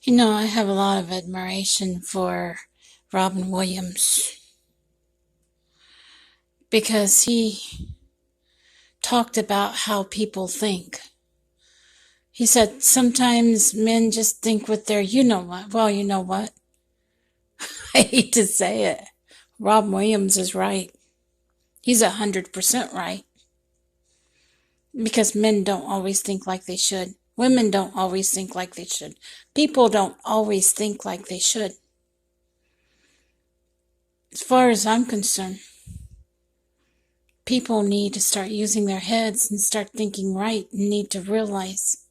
I have a lot of admiration for Robin Williams because he talked about how people think. He said sometimes men just think with their, you know what. Well, you know what? I hate to say it. Robin Williams is right. He's 100% right. Because men don't always think like they should. Women don't always think like they should. People don't always think like they should. As far as I'm concerned, people need to start using their heads and start thinking right and need to realize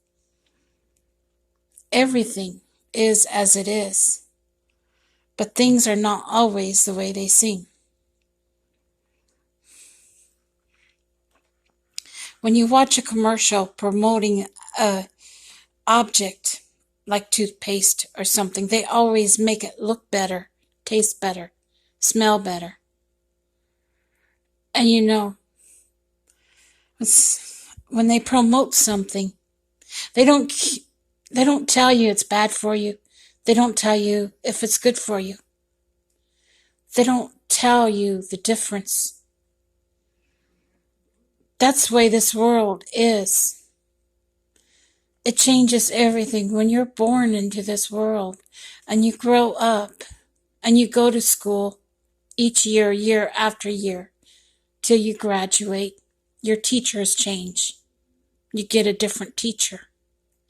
everything is as it is, but things are not always the way they seem. When you watch a commercial promoting a object like toothpaste or something, they always make it look better, taste better, smell better. And when they promote something, they don't tell you it's bad for you. They don't tell you if it's good for you. They don't tell you the difference. That's the way this world is. It changes everything. When you're born into this world and you grow up and you go to school each year, year after year, till you graduate, your teachers change. You get a different teacher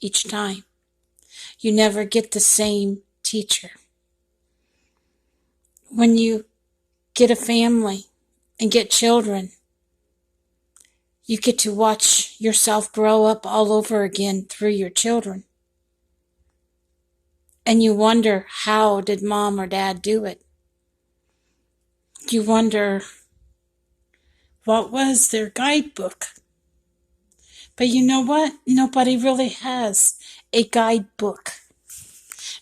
each time. You never get the same teacher. When you get a family and get children, you get to watch yourself grow up all over again through your children. And you wonder, how did mom or dad do it? You wonder, what was their guidebook? But you know what? Nobody really has a guidebook.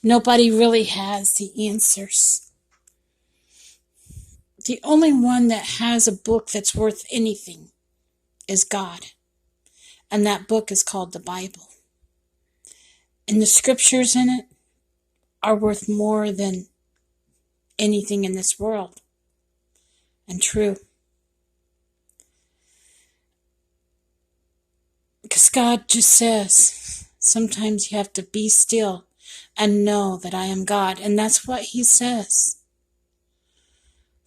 Nobody really has the answers. The only one that has a book that's worth anything is God. And that book is called the Bible. And the scriptures in it are worth more than anything in this world. And true. Because God just says, sometimes you have to be still and know that I am God. And that's what he says.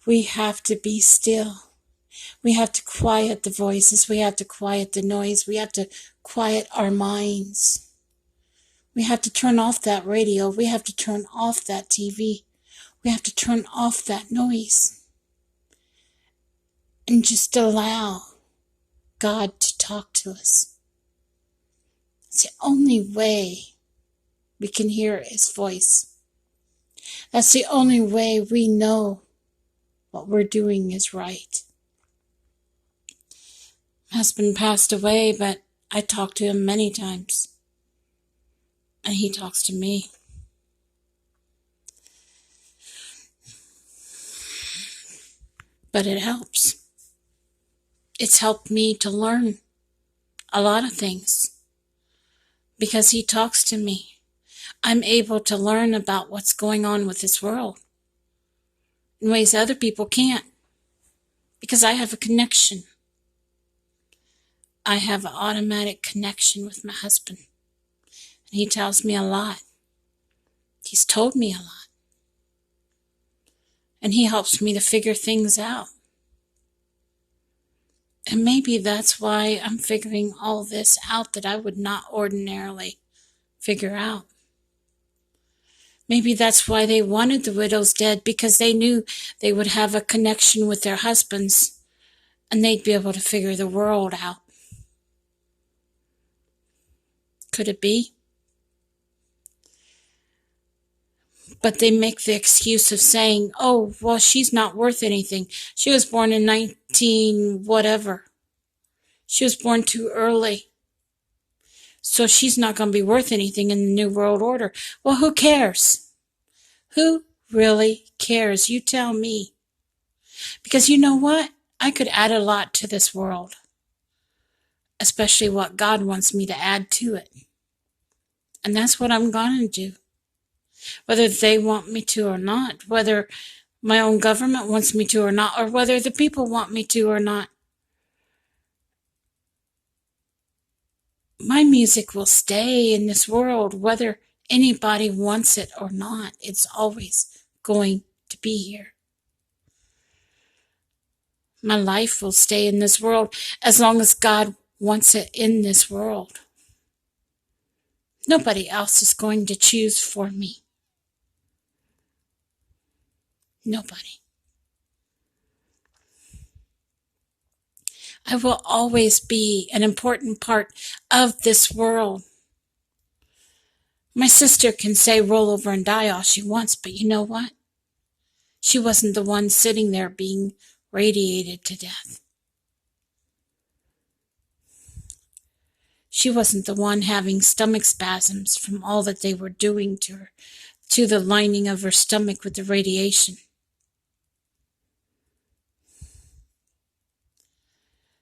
We have to be still. We have to quiet the voices. We have to quiet the noise. We have to quiet our minds. We have to turn off that radio. We have to turn off that TV. We have to turn off that noise. And just allow God to talk to us. It's the only way we can hear his voice. That's the only way we know what we're doing is right. My husband passed away, but I talked to him many times. And he talks to me. But it helps. It's helped me to learn a lot of things. Because he talks to me. I'm able to learn about what's going on with this world in ways other people can't. Because I have a connection. I have an automatic connection with my husband. And he tells me a lot. He's told me a lot. And he helps me to figure things out. And maybe that's why I'm figuring all this out that I would not ordinarily figure out. Maybe that's why they wanted the widows dead, because they knew they would have a connection with their husbands and they'd be able to figure the world out. Could it be? But they make the excuse of saying, oh, well, she's not worth anything. She was born in 19 whatever. She was born too early. So she's not going to be worth anything in the New World Order. Well, who cares? Who really cares? You tell me. Because you know what? I could add a lot to this world. Especially what God wants me to add to it. And that's what I'm going to do. whether they want me to or not, whether my own government wants me to or not, or whether the people want me to or not. My music will stay in this world whether anybody wants it or not. It's always going to be here. My life will stay in this world as long as God wants it in this world. Nobody else is going to choose for me. Nobody. I will always be an important part of this world. My sister can say roll over and die all she wants, but you know what? She wasn't the one sitting there being radiated to death. She wasn't the one having stomach spasms from all that they were doing to her, to the lining of her stomach with the radiation.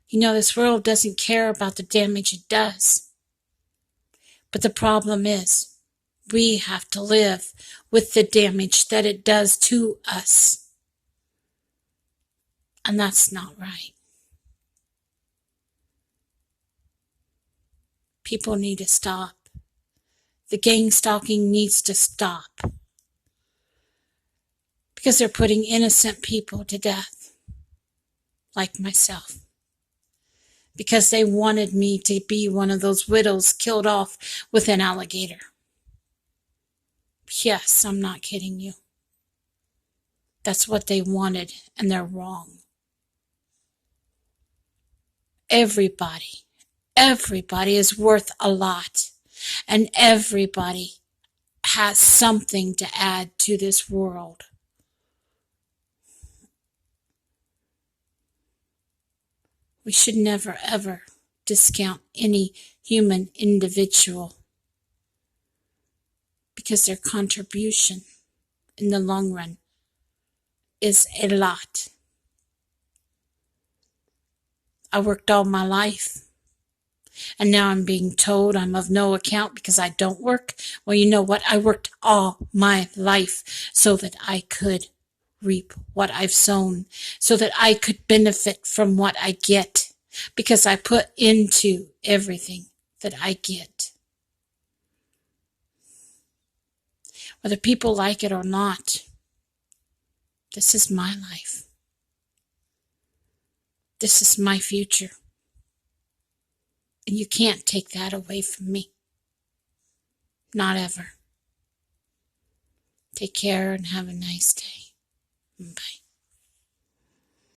You know, this world doesn't care about the damage it does. But the problem is, we have to live with the damage that it does to us. And that's not right. People need to stop. The gang stalking needs to stop. Because they're putting innocent people to death. Like myself. Because they wanted me to be one of those widows killed off with an alligator. Yes, I'm not kidding you. That's what they wanted, and they're wrong. Everybody is worth a lot, and everybody has something to add to this world. We should never, ever discount any human individual because their contribution in the long run is a lot. I worked all my life, and now I'm being told I'm of no account because I don't work. Well, you know what? I worked all my life so that I could reap what I've sown, so that I could benefit from what I get, because I put into everything that I get. Whether people like it or not, this is my life. This is my future. And you can't take that away from me. Not ever. Take care and have a nice day. Bye.